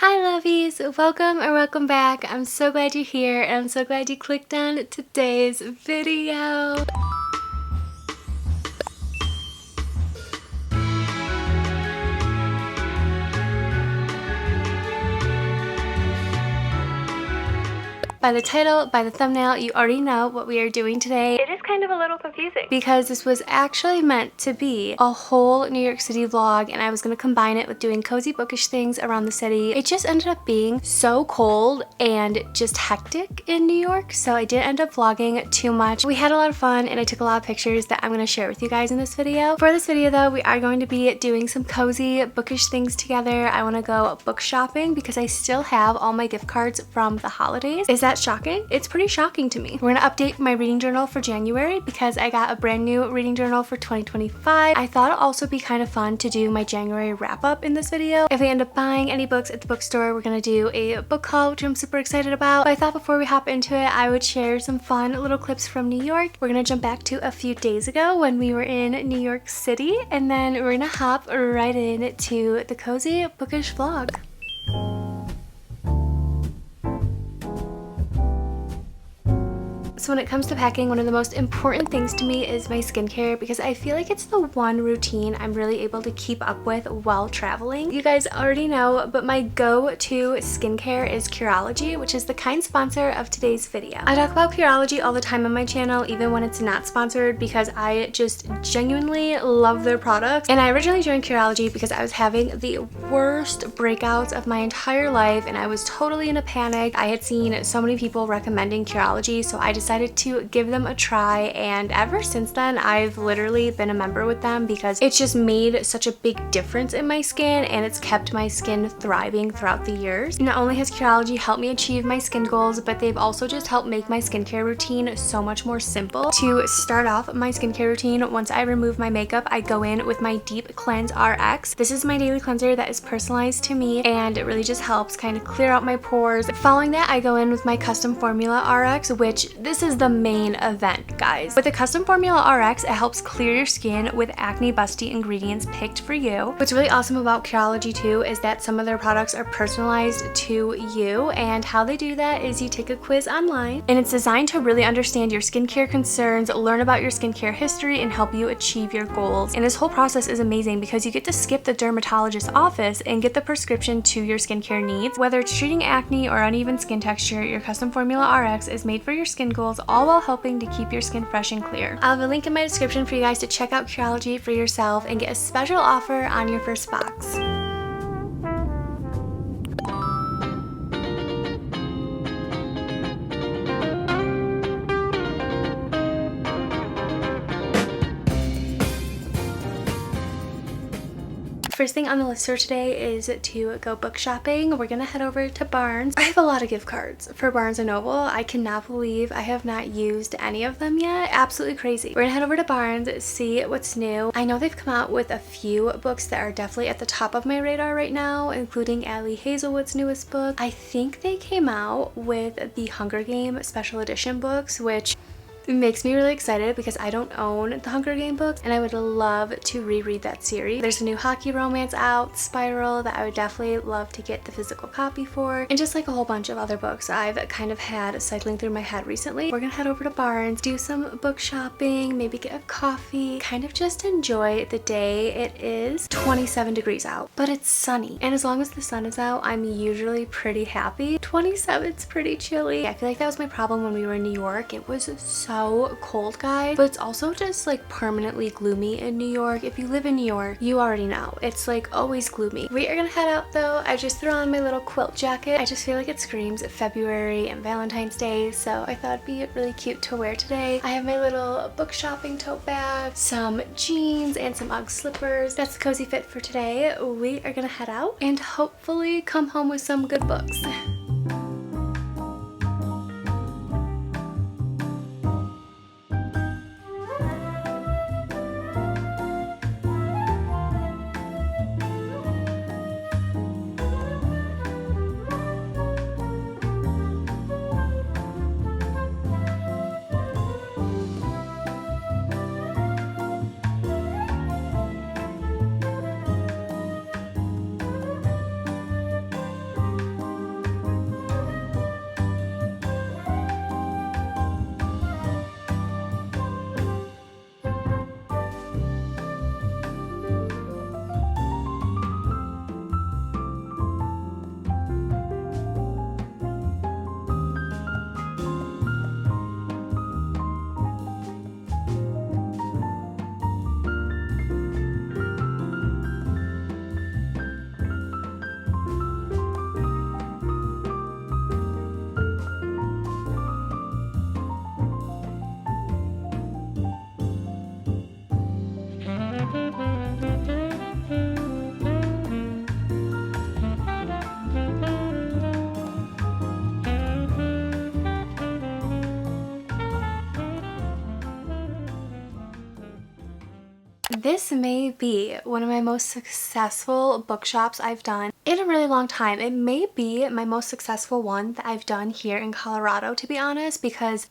Hi lovies, welcome or welcome back. I'm so glad you're here and I'm so glad you clicked on today's video. By the title, by the thumbnail, you already know what we are doing today. It is kind of a little confusing because this was actually meant to be a whole New York City vlog and I was going to combine it with doing cozy bookish things around the city. It just ended up being so cold and just hectic in New York, so I didn't end up vlogging too much. We had a lot of fun and I took a lot of pictures that I'm going to share with you guys in this video. For this video though, we are going to be doing some cozy bookish things together. I want to go book shopping because I still have all my gift cards from the holidays. Is that shocking? It's pretty shocking to me. We're gonna update my reading journal for January because I got a brand new reading journal for 2025. I thought it'd also be kind of fun to do my January wrap up in this video. If I end up buying any books at the bookstore, we're gonna do a book haul, which I'm super excited about. But I thought before we hop into it, I would share some fun little clips from New York. We're gonna jump back to a few days ago when we were in New York City, and then we're gonna hop right in to the cozy bookish vlog. So when it comes to packing, one of the most important things to me is my skincare because I feel like it's the one routine I'm really able to keep up with while traveling. You guys already know, but my go-to skincare is Curology, which is the kind sponsor of today's video. I talk about Curology all the time on my channel, even when it's not sponsored, because I just genuinely love their products. And I originally joined Curology because I was having the worst breakouts of my entire life and I was totally in a panic. I had seen so many people recommending Curology, so I decided to give them a try, and ever since then I've literally been a member with them because it's just made such a big difference in my skin and it's kept my skin thriving throughout the years. Not only has Curology helped me achieve my skin goals, but they've also just helped make my skincare routine so much more simple. To start off my skincare routine, once I remove my makeup, I go in with my Deep Cleanse RX. This is my daily cleanser that is personalized to me and it really just helps kind of clear out my pores. Following that, I go in with my Custom Formula RX, which this is the main event, guys. With the Custom Formula RX, it helps clear your skin with acne busty ingredients picked for you. What's really awesome about Curology too is that some of their products are personalized to you, and how they do that is you take a quiz online and it's designed to really understand your skincare concerns, learn about your skincare history, and help you achieve your goals. And this whole process is amazing because you get to skip the dermatologist's office and get the prescription to your skincare needs. Whether it's treating acne or uneven skin texture, your Custom Formula RX is made for your skin goals, all while helping to keep your skin fresh and clear. I'll have a link in my description for you guys to check out Curology for yourself and get a special offer on your first box. First thing on the list for today is to go book shopping. We're gonna head over to Barnes. I have a lot of gift cards for Barnes & Noble. I cannot believe I have not used any of them yet. Absolutely crazy. We're gonna head over to Barnes, see what's new. I know they've come out with a few books that are definitely at the top of my radar right now, including Ali Hazelwood's newest book. I think they came out with the Hunger Game special edition books, which it makes me really excited because I don't own the Hunger Game books and I would love to reread that series. There's a new hockey romance out, Spiral, that I would definitely love to get the physical copy for, and just like a whole bunch of other books I've kind of had cycling through my head recently. We're gonna head over to Barnes, do some book shopping, maybe get a coffee, kind of just enjoy the day. It is 27 degrees out, but it's sunny, and as long as the sun is out, I'm usually pretty happy. 27's pretty chilly. I feel like that was my problem when we were in New York. It was so cold, guys, but it's also just like permanently gloomy in New York. If you live in New York, you already know it's like always gloomy. We are gonna head out though. I just threw on my little quilt jacket. I just feel like it screams February and Valentine's Day, so I thought it'd be really cute to wear today. I have my little book shopping tote bag, some jeans, and some Ugg slippers. That's the cozy fit for today. We are gonna head out and hopefully come home with some good books. This may be one of my most successful bookshops I've done in a really long time. It may be my most successful one that I've done here in Colorado, to be honest, because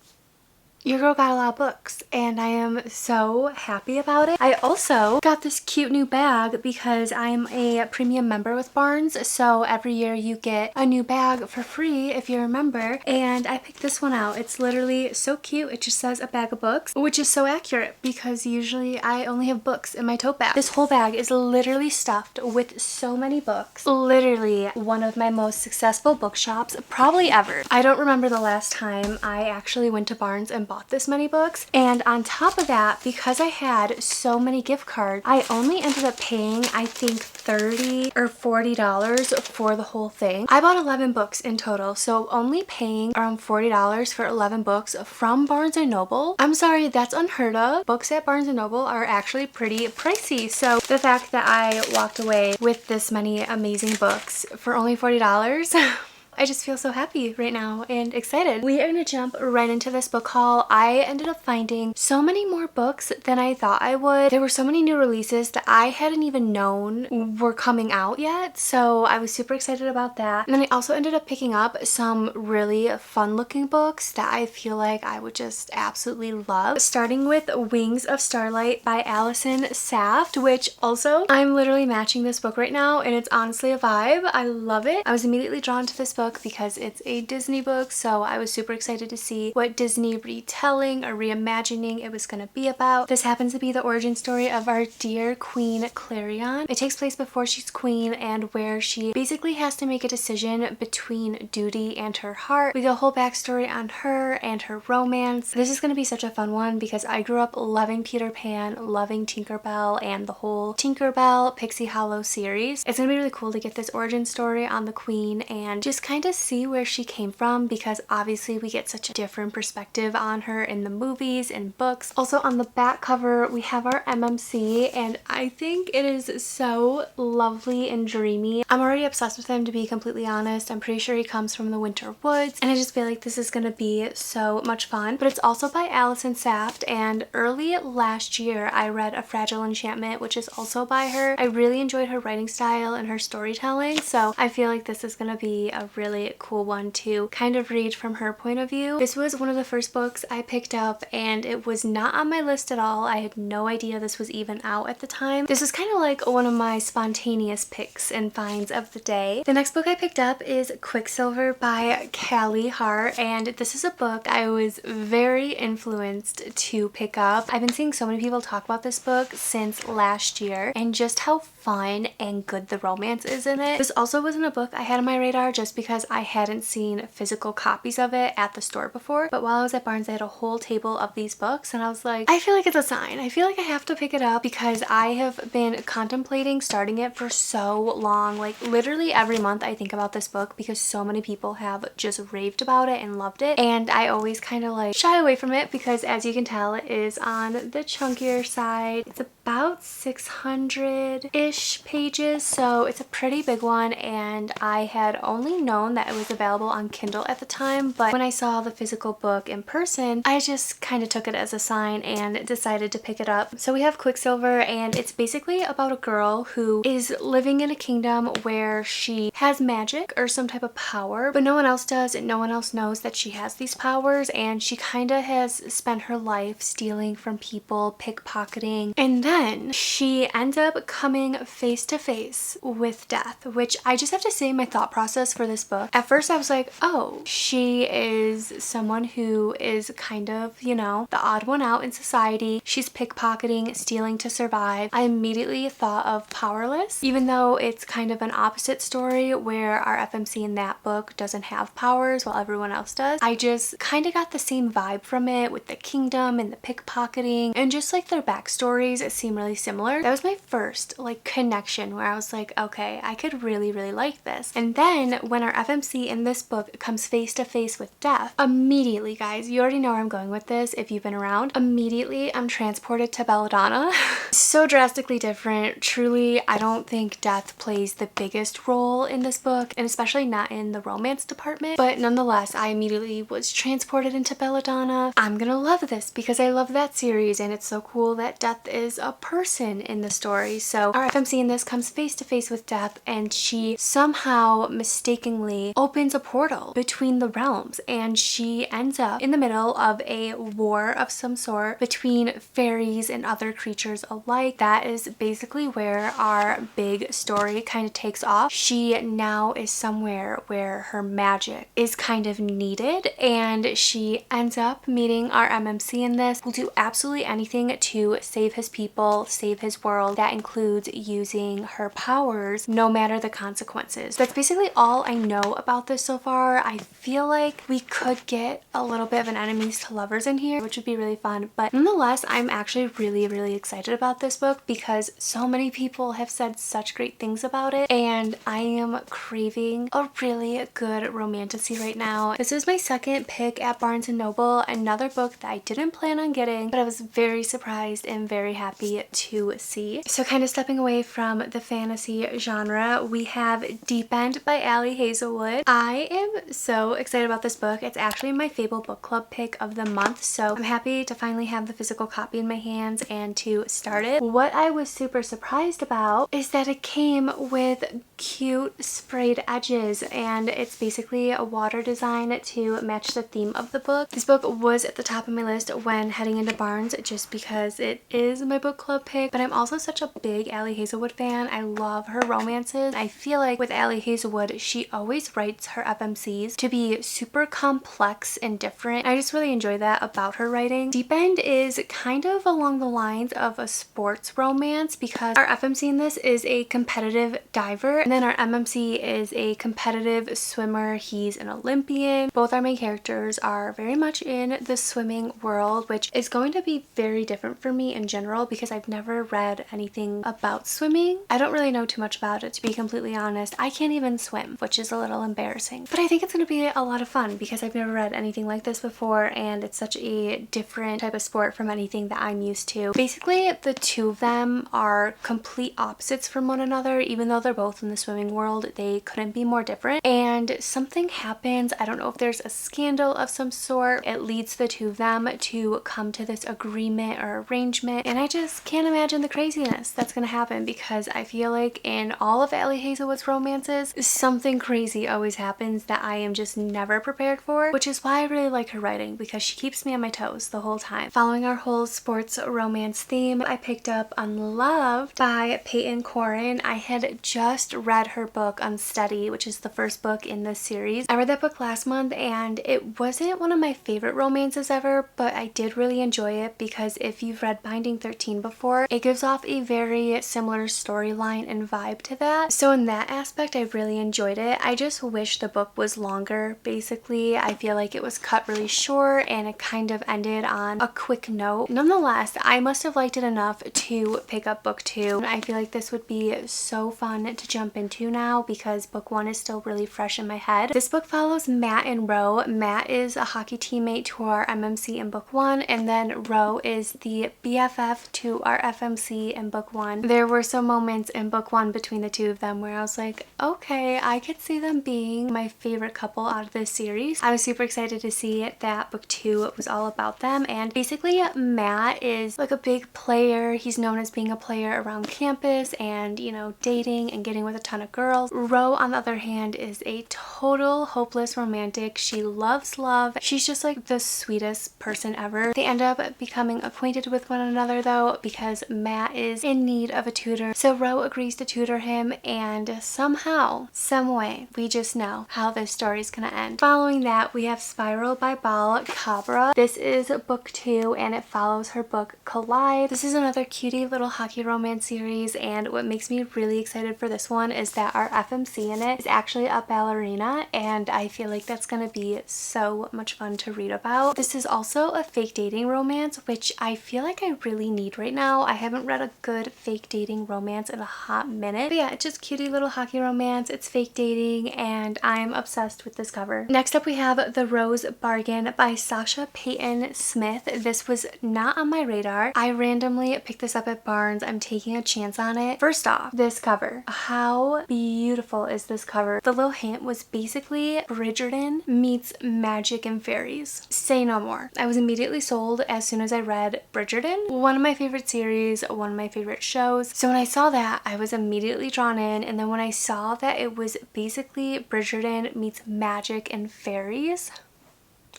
your girl got a lot of books and I am so happy about it. I also got this cute new bag because I'm a premium member with Barnes, so every year you get a new bag for free if you're a member, and I picked this one out. It's literally so cute. It just says a bag of books, which is so accurate because usually I only have books in my tote bag. This whole bag is literally stuffed with so many books. Literally one of my most successful bookshops probably ever. I don't remember the last time I actually went to Barnes and bought this many books, and on top of that, because I had so many gift cards, I only ended up paying I think $30 or $40 for the whole thing. I bought 11 books in total, so only paying around $40 for 11 books from Barnes & Noble. I'm sorry, that's unheard of. Books at Barnes & Noble are actually pretty pricey, so the fact that I walked away with this many amazing books for only $40 I just feel so happy right now and excited. We are gonna jump right into this book haul. I ended up finding so many more books than I thought I would. There were so many new releases that I hadn't even known were coming out yet, so I was super excited about that. And then I also ended up picking up some really fun looking books that I feel like I would just absolutely love. Starting with Wings of Starlight by Allison Saft, which also I'm literally matching this book right now and it's honestly a vibe. I love it. I was immediately drawn to this book because it's a Disney book, so I was super excited to see what Disney retelling or reimagining it was going to be about. This happens to be the origin story of our dear Queen Clarion. It takes place before she's queen and where she basically has to make a decision between duty and her heart. We get a whole backstory on her and her romance. This is going to be such a fun one because I grew up loving Peter Pan, loving Tinkerbell, and the whole Tinkerbell Pixie Hollow series. It's going to be really cool to get this origin story on the queen and just kind of see where she came from, because obviously we get such a different perspective on her in the movies and books. Also on the back cover we have our MMC and I think it is so lovely and dreamy. I'm already obsessed with him, to be completely honest. I'm pretty sure he comes from the Winter Woods and I just feel like this is gonna be so much fun. But it's also by Allison Saft, and early last year I read A Fragile Enchantment, which is also by her. I really enjoyed her writing style and her storytelling, so I feel like this is gonna be a really cool one to kind of read from her point of view. This was one of the first books I picked up and it was not on my list at all. I had no idea this was even out at the time. This was kind of like one of my spontaneous picks and finds of the day. The next book I picked up is Quicksilver by Callie Hart, and this is a book I was very influenced to pick up. I've been seeing so many people talk about this book since last year and just how fun and good the romance is in it. This also wasn't a book I had on my radar just because I hadn't seen physical copies of it at the store before, but while I was at Barnes they had a whole table of these books and I was like, I feel like it's a sign. I feel like I have to pick it up because I have been contemplating starting it for so long. Like literally every month I think about this book because so many people have just raved about it and loved it, and I always kind of like shy away from it because, as you can tell, it is on the chunkier side. It's about 600-ish pages, so it's a pretty big one, and I had only known that it was available on Kindle at the time, but when I saw the physical book in person I just kind of took it as a sign and decided to pick it up. So we have Quicksilver, and it's basically about a girl who is living in a kingdom where she has magic or some type of power, but no one else does and no one else knows that she has these powers, and she kind of has spent her life stealing from people, pickpocketing, and then she ends up coming face to face with death, which I just have to say, my thought process for this book, at first I was like, oh, she is someone who is kind of, you know, the odd one out in society. She's pickpocketing, stealing to survive. I immediately thought of Powerless, even though it's kind of an opposite story where our FMC in that book doesn't have powers while everyone else does. I just kind of got the same vibe from it with the kingdom and the pickpocketing, and just like their backstories seem really similar. That was my first like connection where I was like, okay, I could really like this. And then when our FMC in this book comes face to face with death, immediately, guys, you already know where I'm going with this if you've been around, immediately I'm transported to Belladonna. So drastically different. Truly, I don't think death plays the biggest role in this book, and especially not in the romance department, but nonetheless, I immediately was transported into Belladonna. I'm gonna love this because I love that series, and it's so cool that death is a person in the story. So our FMC in this comes face to face with death, and she somehow mistakenly opens a portal between the realms, and she ends up in the middle of a war of some sort between fairies and other creatures alike. That is basically where our big story kind of takes off. She now is somewhere where her magic is kind of needed, and she ends up meeting our MMC in this. Will do absolutely anything to save his people, save his world. That includes using her powers no matter the consequences. That's basically all I know about this so far. I feel like we could get a little bit of an enemies to lovers in here, which would be really fun, but nonetheless, I'm actually really excited about this book because so many people have said such great things about it, and I am craving a really good romantasy right now. This is my second pick at Barnes & Noble, another book that I didn't plan on getting, but I was very surprised and very happy to see. So kind of stepping away from the fantasy genre, we have Deep End by Ali Hazelwood. I am so excited about this book. It's actually my Fable book club pick of the month, so I'm happy to finally have the physical copy in my hands and to start it. What I was super surprised about is that it came with cute sprayed edges, and it's basically a water design to match the theme of the book. This book was at the top of my list when heading into Barnes just because it is my book club pick, but I'm also such a big Ali Hazelwood fan. I love her romances. I feel like with Ali Hazelwood, she always writes her FMCs to be super complex and different. I just really enjoy that about her writing. Deep End is kind of along the lines of a sports romance because our FMC in this is a competitive diver, and then our MMC is a competitive swimmer. He's an Olympian. Both our main characters are very much in the swimming world, which is going to be very different for me in general because I've never read anything about swimming. I don't really know too much about it, to be completely honest. I can't even swim, which is a little embarrassing, but I think it's going to be a lot of fun because I've never read anything like this before, and it's such a different type of sport from anything that I'm used to. Basically, the two of them are complete opposites from one another. Even though they're both in the swimming world, they couldn't be more different, and something happens. I don't know if there's a scandal of some sort. It leads the two of them to come to this agreement or arrangement, and I just can't imagine the craziness that's gonna happen because I feel like in all of Ali Hazelwood's romances, something crazy always happens that I am just never prepared for, which is why I really like her writing because she keeps me on my toes the whole time. Following our whole sports romance theme, I picked up Unloved by Peyton Corin. I had just read her book Unsteady, which is the first book in this series. I read that book last month, and it wasn't one of my favorite romances ever, but I did really enjoy it because if you've read Binding 13 before, it gives off a very similar storyline and vibe to that. So in that aspect, I really enjoyed it. I just wish the book was longer. Basically, I feel like it was cut really short and it kind of ended on a quick note. Nonetheless, I must have liked it enough to pick up book 2. I feel like this would be so fun to jump into now because book 1 is still really fresh in my head. This book follows Matt and Ro. Matt is a hockey teammate to our MMC in book 1, and then Ro is the BFF to our FMC in book 1. There were some moments in book 1 between the two of them where I was like, okay, I could see them being my favorite couple out of this series. I was super excited to see that book 2 was all about them, and basically Matt is like a big player. He's known as being a player around campus and, you know, dating and getting with a ton of girls. Ro, on the other hand, is a total hopeless romantic. She loves love. She's just like the sweetest person ever. They end up becoming acquainted with one another though because Matt is in need of a tutor. So Ro agrees to tutor him, and somehow, someway, we just know how this story is gonna end. Following that, we have Spiral by Bal Cabra. This is book 2 and it follows her book Collide. This is another cutie little hockey romance series, and what makes me really excited for this one is that our FMC in it is actually a ballerina, and I feel like that's gonna be so much fun to read about. This is also a fake dating romance, which I feel like I really need right now. I haven't read a good fake dating dating romance in a hot minute. But yeah, it's just cutie little hockey romance. It's fake dating and I'm obsessed with this cover. Next up we have The Rose Bargain by Sasha Payton Smith. This was not on my radar. I randomly picked this up at Barnes. I'm taking a chance on it. First off, this cover. How beautiful is this cover? The little hint was basically Bridgerton meets magic and fairies. Say no more. I was immediately sold as soon as I read Bridgerton. One of my favorite series, one of my favorite shows. So when I saw that, I was immediately drawn in, and then when I saw that it was basically Bridgerton meets magic and fairies,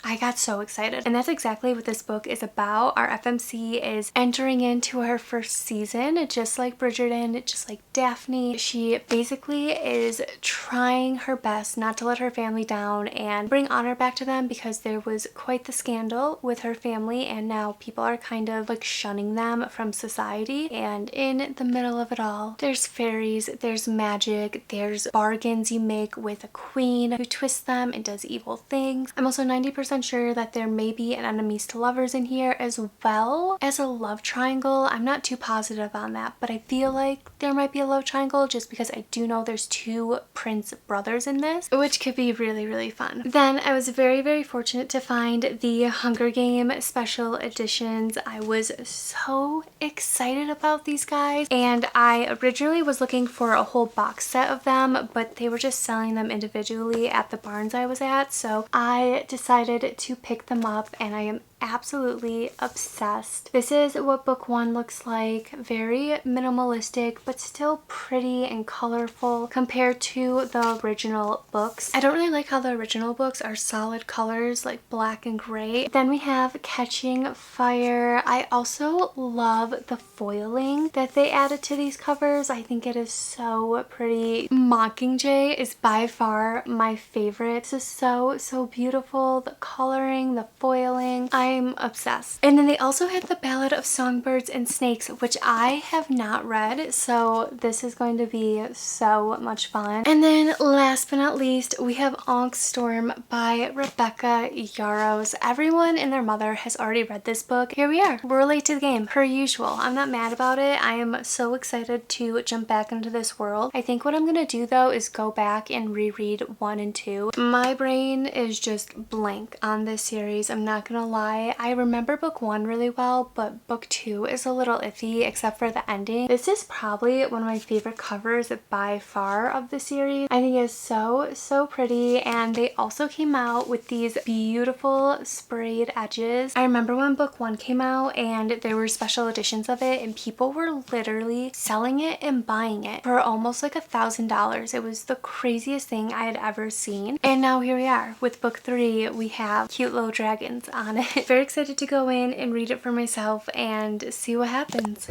I got so excited. And that's exactly what this book is about. Our FMC is entering into her first season, just like Bridgerton, just like Daphne. She basically is trying her best not to let her family down and bring honor back to them, because there was quite the scandal with her family and now people are kind of like shunning them from society. And in the middle of it all, there's fairies, there's magic, there's bargains you make with a queen who twists them and does evil things. I'm also 90% sure that there may be an enemies to lovers in here, as well as a love triangle. I'm not too positive on that, but I feel like there might be a love triangle just because I do know there's two prince brothers in this, which could be really, really fun. Then I was very, very fortunate to find the Hunger Game special editions. I was so excited about these guys, and I originally was looking for a whole box set of them, but they were just selling them individually at the Barnes I was at, so I decided to pick them up and I am absolutely obsessed. This is what book one looks like. Very minimalistic, but still pretty and colorful compared to the original books. I don't really like how the original books are solid colors like black and gray. Then we have Catching Fire. I also love the foiling that they added to these covers. I think it is so pretty. Mockingjay is by far my favorite. This is so beautiful. The coloring, the foiling, I'm obsessed. And then they also had the Ballad of Songbirds and Snakes, which I have not read, so this is going to be so much fun. And then last but not least, we have Ankh Storm by Rebecca Yarros. Everyone and their mother has already read this book. Here we are. We're late to the game, per usual. I'm not mad about it. I am so excited to jump back into this world. I think what I'm gonna do though is go back and reread 1 and 2. My brain is just blank on this series. I'm not gonna lie. I remember book 1 really well, but book 2 is a little iffy except for the ending. This is probably one of my favorite covers by far of the series. I think it's so pretty, and they also came out with these beautiful sprayed edges. I remember when book 1 came out and there were special editions of it and people were literally selling it and buying it for almost like $1,000. It was the craziest thing I had ever seen. And now here we are with book 3. We have cute little dragons on it. Very excited to go in and read it for myself and see what happens.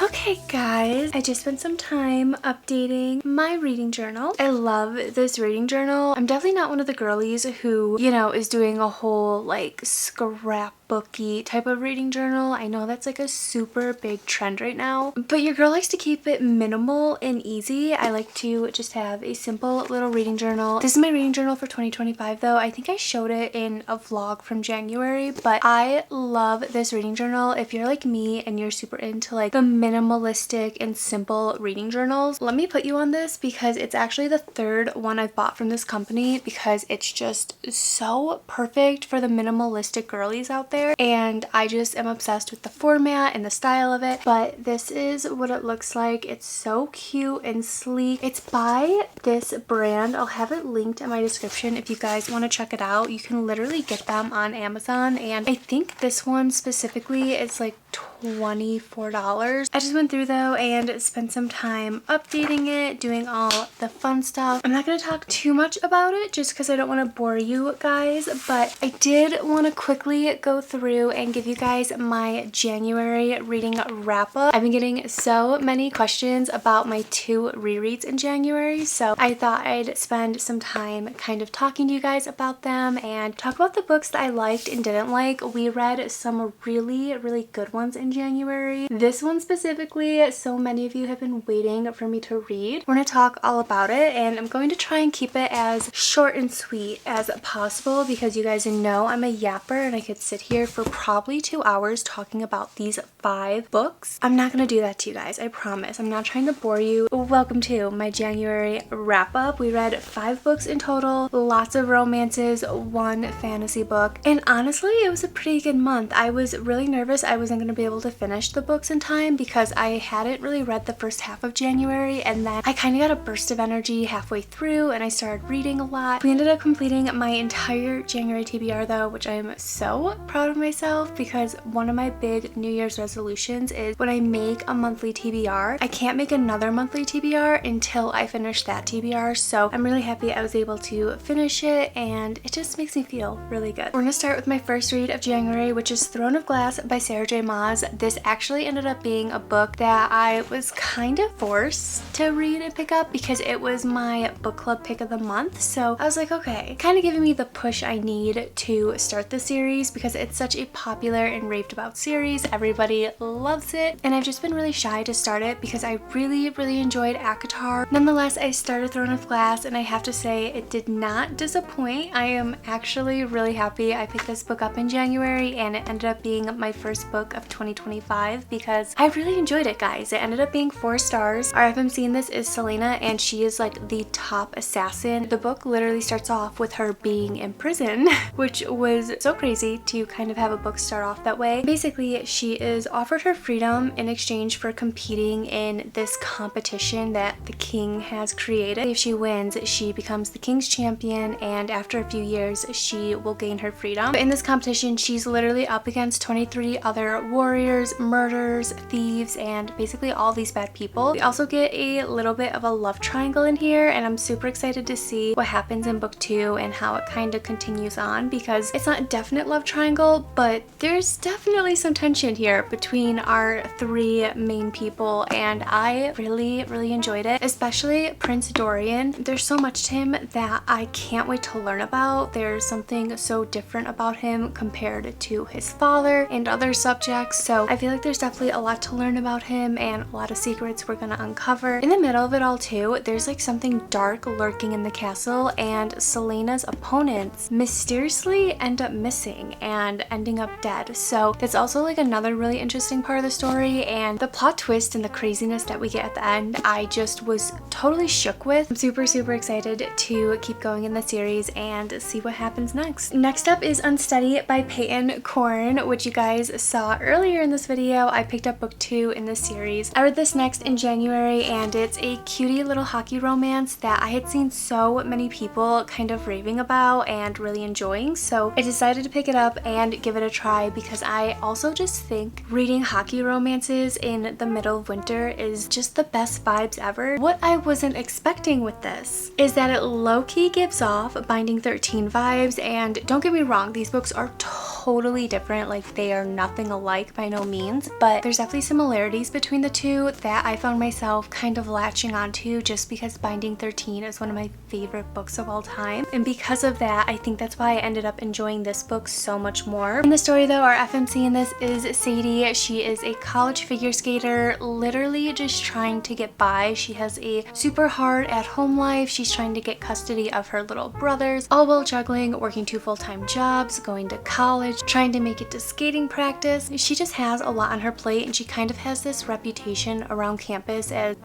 Okay guys, I just spent some time updating my reading journal. I love this reading journal. I'm definitely not one of the girlies who, you know, is doing a whole like scrapbooky type of reading journal. I know that's like a super big trend right now, but your girl likes to keep it minimal and easy. I like to just have a simple little reading journal. This is my reading journal for 2025 though. I think I showed it in a vlog from January, but I love this reading journal. If you're like me and you're super into like the minimalistic and simple reading journals, let me put you on this because it's actually the third one I've bought from this company because it's just so perfect for the minimalistic girlies out there. there, and I just am obsessed with the format and the style of it. But this is what it looks like. It's so cute and sleek. It's by this brand. I'll have it linked in my description if you guys want to check it out. You can literally get them on Amazon, and I think this one specifically is like $24. I just went through though and spent some time updating it, doing all the fun stuff. I'm not going to talk too much about it just because I don't want to bore you guys, but I did want to quickly go through and give you guys my January reading wrap up. I've been getting so many questions about my 2 rereads in January, so I thought I'd spend some time kind of talking to you guys about them and talk about the books that I liked and didn't like. We read some really good ones in January. This one specifically, so many of you have been waiting for me to read. We're going to talk all about it, and I'm going to try and keep it as short and sweet as possible because you guys know I'm a yapper and I could sit here for probably 2 hours talking about these 5 books. I'm not going to do that to you guys, I promise. I'm not trying to bore you. Welcome to my January wrap up. We read 5 books in total, lots of romances, 1 fantasy book, and honestly it was a pretty good month. I was really nervous I wasn't going to be able to finish the books in time because I hadn't really read the first half of January, and then I kind of got a burst of energy halfway through and I started reading a lot. We ended up completing my entire January TBR though, which I'm so proud of myself because one of my big New Year's resolutions is when I make a monthly TBR, I can't make another monthly TBR until I finish that TBR. So I'm really happy I was able to finish it, and it just makes me feel really good. We're gonna start with my first read of January, which is Throne of Glass by Sarah J. Maas. This actually ended up being a book that I was kind of forced to read and pick up because it was my book club pick of the month. So I was like, okay, kind of giving me the push I need to start the series because it's such a popular and raved about series. Everybody loves it, and I've just been really shy to start it because I really enjoyed ACOTAR. Nonetheless, I started Throne of Glass, and I have to say it did not disappoint. I am actually really happy I picked this book up in January, and it ended up being my first book of 2025 because I really enjoyed it, guys. It ended up being 4 stars. Our FMC in this is Selena, and she is like the top assassin. The book literally starts off with her being in prison, which was so crazy to kind of have a book start off that way. Basically, she is offered her freedom in exchange for competing in this competition that the king has created. If she wins, she becomes the king's champion, and after a few years, she will gain her freedom. But in this competition, she's literally up against 23 other warriors, murderers, thieves, and basically all these bad people. We also get a little bit of a love triangle in here, and I'm super excited to see what happens in book 2 and how it kind of continues on because it's not a definite love triangle, but there's definitely some tension here between our 3 main people, and I really enjoyed it, especially Prince Dorian. There's so much to him that I can't wait to learn about. There's something so different about him compared to his father and other subjects, so I feel like there's definitely a lot to learn about him and a lot of secrets we're gonna uncover. In the middle of it all too, there's like something dark lurking in the castle, and Selena's opponents mysteriously end up missing and ending up dead. So that's also like another really interesting part of the story, and the plot twist and the craziness that we get at the end, I just was totally shook with. I'm super excited to keep going in the series and see what happens next. Next up is Unsteady by Peyton Corn, which you guys saw earlier in this video. I picked up book 2 in this series. I read this next in January, and it's a cutie little hockey romance that I had seen so many people kind of raving about and really enjoying, so I decided to pick it up and give it a try because I also just think reading hockey romances in the middle of winter is just the best vibes ever. What I wasn't expecting with this is that it low-key gives off Binding 13 vibes, and don't get me wrong, these books are totally different, like they are nothing alike by no means, but there's definitely similarities between the two that I found myself kind of latching onto just because Binding 13 is one of my favorite books of all time, and because of that I think that's why I ended up enjoying this book so much more. In the story though, our FMC in this is Sadie. She is a college figure skater, literally just trying to get by. She has a super hard at-home life. She's trying to get custody of her little brothers, all while juggling working 2 full-time jobs, going to college, trying to make it to skating practice. She just has a lot on her plate, and she kind of has this reputation around campus as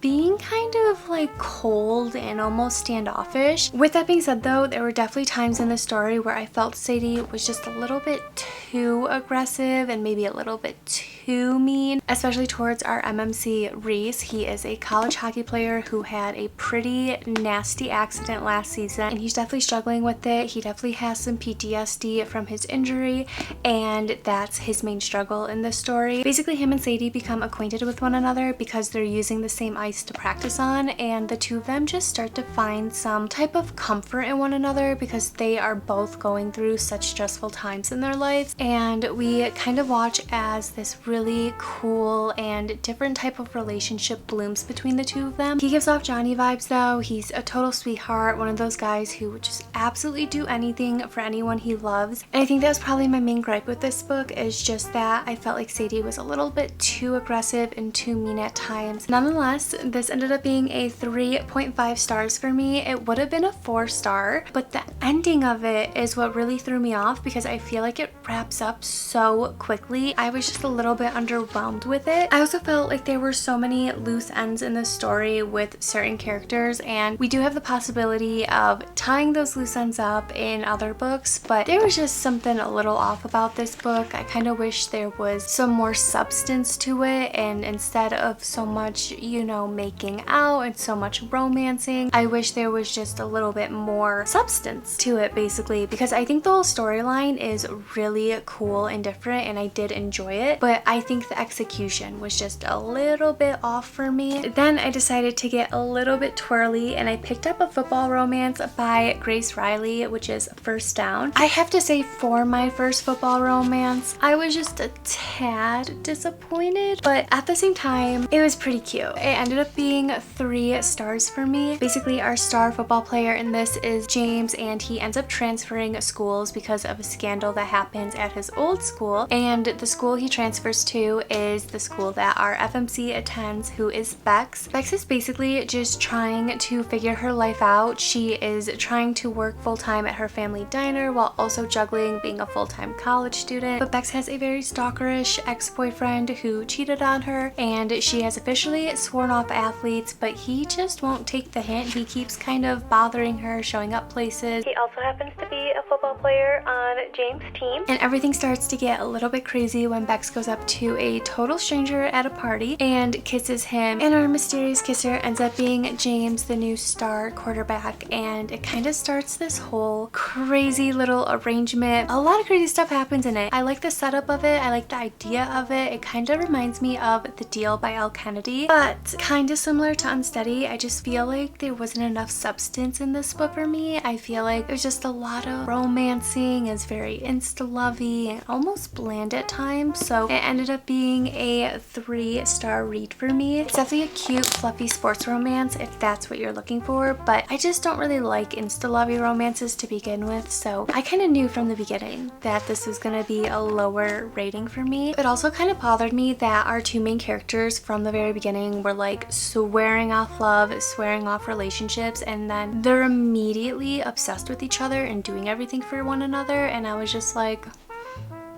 being kind of like cold and almost standoffish. With that being said though, there were definitely times in the story where I felt Sadie was just a little bit too aggressive and maybe a little bit too mean, especially towards our MMC Reese. He is a college hockey player who had a pretty nasty accident last season, and he's definitely struggling with it. He definitely has some PTSD from his injury, and that's his main struggle in this story. Basically, him and Sadie become acquainted with one another because they're using the same ice to practice on, and the two of them just start to find some type of comfort in one another because they are both going through such stressful times in their lives. And we kind of watch as this really cool and different type of relationship blooms between the two of them. He gives off Johnny vibes though. He's a total sweetheart, one of those guys who would just absolutely do anything for anyone he loves. And I think that was probably my main gripe with this book, is just that I felt like Sadie was a little bit too aggressive and too mean at times. Nonetheless, this ended up being a 3.5 stars for me. It would have been a 4-star, but the ending of it is what really threw me off because I feel like it wraps up so quickly. I was just a little bit underwhelmed with it. I also felt like there were so many loose ends in the story with certain characters, and we do have the possibility of tying those loose ends up in other books, but there was just something a little off about this book. I kind of wish there was some more substance to it, and instead of so much, you know, making out and so much romancing, I wish there was just a little bit more substance to it, basically, because I think the whole storyline is really cool and different, and I did enjoy it, but I think the execution was just a little bit off for me. Then I decided to get a little bit twirly, and I picked up a football romance by Grace Riley, which is First Down. I have to say, for my first football romance, I was just a tad disappointed, but at the same time, it was pretty cute. It ended up being 3 stars for me. Basically, our star football player in this is James, and he ends up transferring schools because of a scandal that happens at his old school, and the school he transfers to is the school that our FMC attends, who is Bex. Bex is basically just trying to figure her life out. She is trying to work full-time at her family diner while also juggling being a full-time college student, but Bex has a very stalkerish ex-boyfriend who cheated on her, and she has officially sworn off athletes, but he just won't take the hint. He keeps kind of bothering her, showing up places. He also happens to be a football player on James' team, and everything starts to get a little bit crazy when Bex goes up to a total stranger at a party and kisses him, and our mysterious kisser ends up being James, the new star quarterback, and it kind of starts this whole crazy little arrangement. A lot of crazy stuff happens in it. I like the setup of it. I like the idea of it. It kind of reminds me of The Deal by Elle Kennedy, but kind of similar to Unsteady. I just feel like there wasn't enough substance in this book for me. I feel like there's just a lot of romancing. It's very insta-lovey and almost bland at times, so it ended up being a 3-star read for me. It's definitely a cute, fluffy sports romance if that's what you're looking for, but I just don't really like insta-lovey romances to begin with, so I kind of knew from the beginning that this was going to be a lower rating for me. It also kind of bothered me that our 2 main characters from the very beginning were like swearing off love, swearing off relationships, and then they're immediately obsessed with each other and doing everything for one another, and I was just like,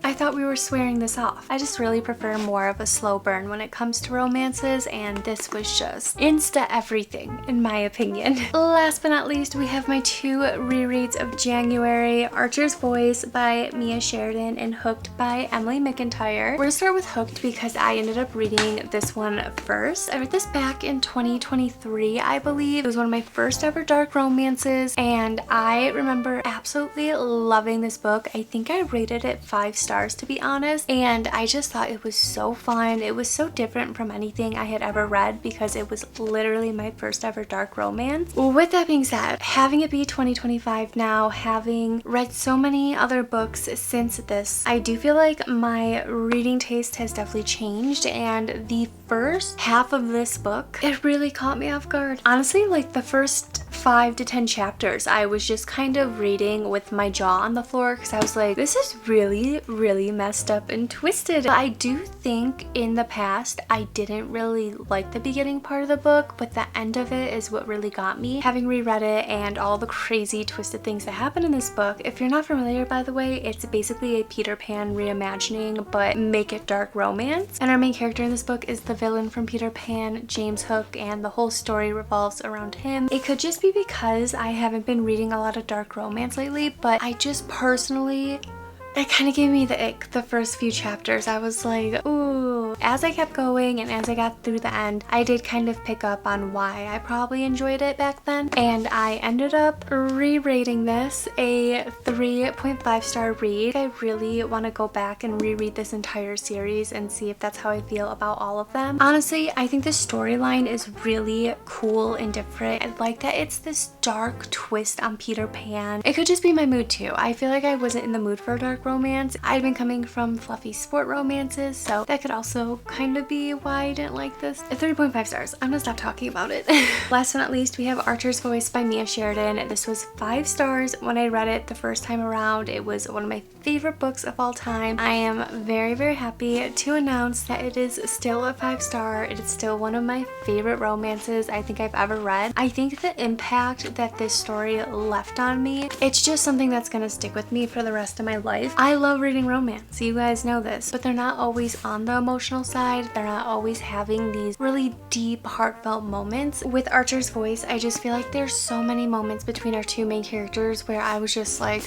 I thought we were swearing this off. I just really prefer more of a slow burn when it comes to romances, and this was just insta everything in my opinion. Last but not least, we have my 2 rereads of January: Archer's Voice by Mia Sheridan and Hooked by Emily McIntyre. We're gonna start with Hooked because I ended up reading this one first. I read this back in 2023, I believe. It was one of my first ever dark romances, and I remember absolutely loving this book. I think I rated it 5 stars, to be honest, and I just thought it was so fun. It was so different from anything I had ever read because it was literally my first ever dark romance. With that being said, having it be 2025 now, having read so many other books since this, I do feel like my reading taste has definitely changed, and the first half of this book, it really caught me off guard. Honestly, like the first 5 to 10 chapters, I was just kind of reading with my jaw on the floor because I was like, this is really, really messed up and twisted. But I do think in the past, I didn't really like the beginning part of the book, but the end of it is what really got me. Having reread it and all the crazy twisted things that happen in this book. If you're not familiar, by the way, it's basically a Peter Pan reimagining, but make it dark romance. And our main character in this book is the villain from Peter Pan, James Hook, and the whole story revolves around him. It could just be because I haven't been reading a lot of dark romance lately, but I just personally, it kind of gave me the ick the first few chapters. I was like, ooh. As I kept going and as I got through the end, I did kind of pick up on why I probably enjoyed it back then. And I ended up re-rating this a 3.5 star read. I really want to go back and reread this entire series and see if that's how I feel about all of them. Honestly, I think the storyline is really cool and different. I like that it's this dark twist on Peter Pan. It could just be my mood too. I feel like I wasn't in the mood for a dark romance. I've been coming from fluffy sport romances, so that could also kind of be why I didn't like this. 3.5 stars. I'm gonna stop talking about it. Last but not least, we have Archer's Voice by Mia Sheridan. This was 5 stars when I read it the first time around. It was one of my favorite books of all time. I am very, very happy to announce that it is still a 5 star. It is still one of my favorite romances I think I've ever read. I think the impact that this story left on me, it's just something that's gonna stick with me for the rest of my life. I love reading romance, you guys know this, but they're not always on the emotional side. They're not always having these really deep, heartfelt moments. With Archer's Voice, I just feel like there's so many moments between our two main characters where I was just like,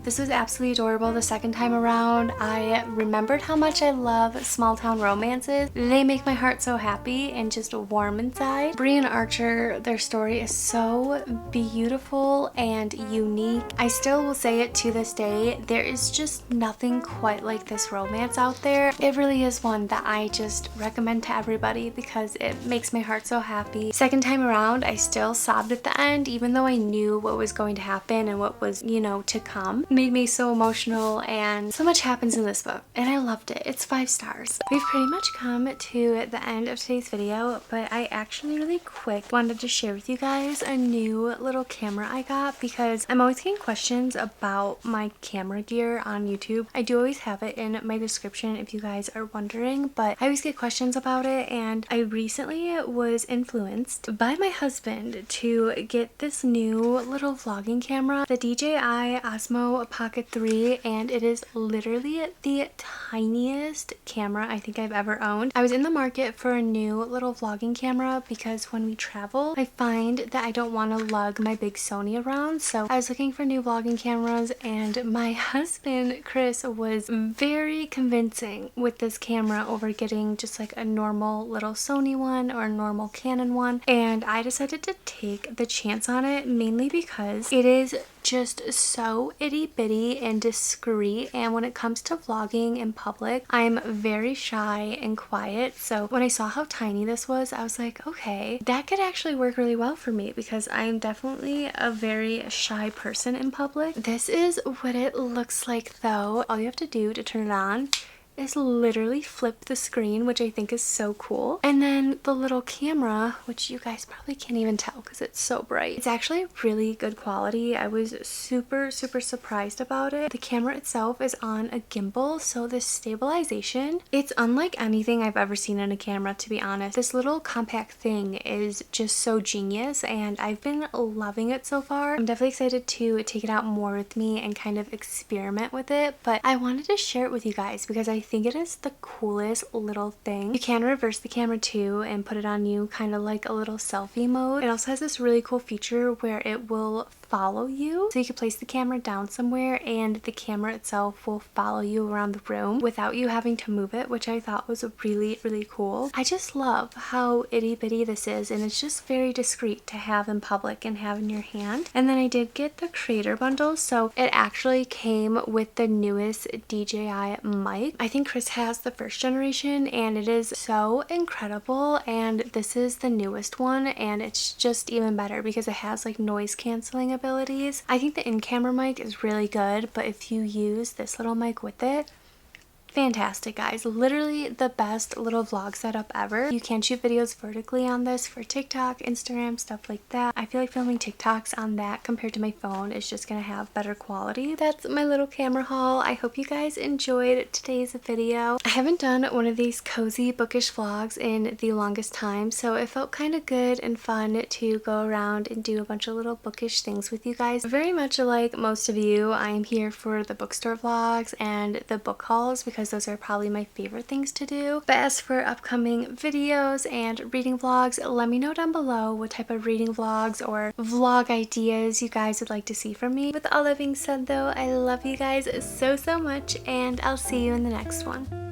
this was absolutely adorable the second time around. I remembered how much I love small town romances. They make my heart so happy and just warm inside. Bree and Archer, their story is so beautiful and unique. I still will say it to this day, there is just nothing quite like this romance out there. It really is one that I just recommend to everybody because it makes my heart so happy. Second time around, I still sobbed at the end, even though I knew what was going to happen and what was, you know, to come. Made me so emotional, and so much happens in this book and I loved it. It's 5 stars. We've pretty much come to the end of today's video, but I actually really quick wanted to share with you guys a new little camera I got because I'm always getting questions about my camera gear on YouTube. I do always have it in my description if you guys are wondering, but I always get questions about it, and I recently was influenced by my husband to get this new little vlogging camera, the DJI Osmo Pocket 3, and it is literally the tiniest camera I think I've ever owned. I was in the market for a new little vlogging camera because when we travel, I find that I don't want to lug my big Sony around, so I was looking for new vlogging cameras, and my husband Chris was very convincing with this camera over getting just like a normal little Sony one or a normal Canon one, and I decided to take the chance on it mainly because it is just so itty bitty and discreet, and when it comes to vlogging in public, I'm very shy and quiet, so when I saw how tiny this was, I was like, okay, that could actually work really well for me because I'm definitely a very shy person in public. This is what it looks like though. All you have to do to turn it on is literally flip the screen, which I think is so cool. And then the little camera, which you guys probably can't even tell because it's so bright. It's actually really good quality. I was super surprised about it. The camera itself is on a gimbal, so the stabilization, it's unlike anything I've ever seen in a camera, to be honest. This little compact thing is just so genius, and I've been loving it so far. I'm definitely excited to take it out more with me and kind of experiment with it, but I wanted to share it with you guys because I think it is the coolest little thing. You can reverse the camera too and put it on you kind of like a little selfie mode. It also has this really cool feature where it will follow you, so you can place the camera down somewhere and the camera itself will follow you around the room without you having to move it, which I thought was really cool. I just love how itty bitty this is, and it's just very discreet to have in public and have in your hand. And then I did get the creator bundle, so it actually came with the newest DJI mic. I think Chris has the first generation and it is so incredible, and this is the newest one and it's just even better because it has like noise canceling abilities. I think the in-camera mic is really good, but if you use this little mic with it, fantastic, guys. Literally the best little vlog setup ever. You can shoot videos vertically on this for TikTok, Instagram, stuff like that. I feel like filming TikToks on that compared to my phone is just gonna have better quality. That's my little camera haul. I hope you guys enjoyed today's video. I haven't done one of these cozy bookish vlogs in the longest time, so it felt kind of good and fun to go around and do a bunch of little bookish things with you guys. Very much like most of you, I am here for the bookstore vlogs and the book hauls because those are probably my favorite things to do. But as for upcoming videos and reading vlogs, let me know down below what type of reading vlogs or vlog ideas you guys would like to see from me. With all that being said though, I love you guys so much, and I'll see you in the next one.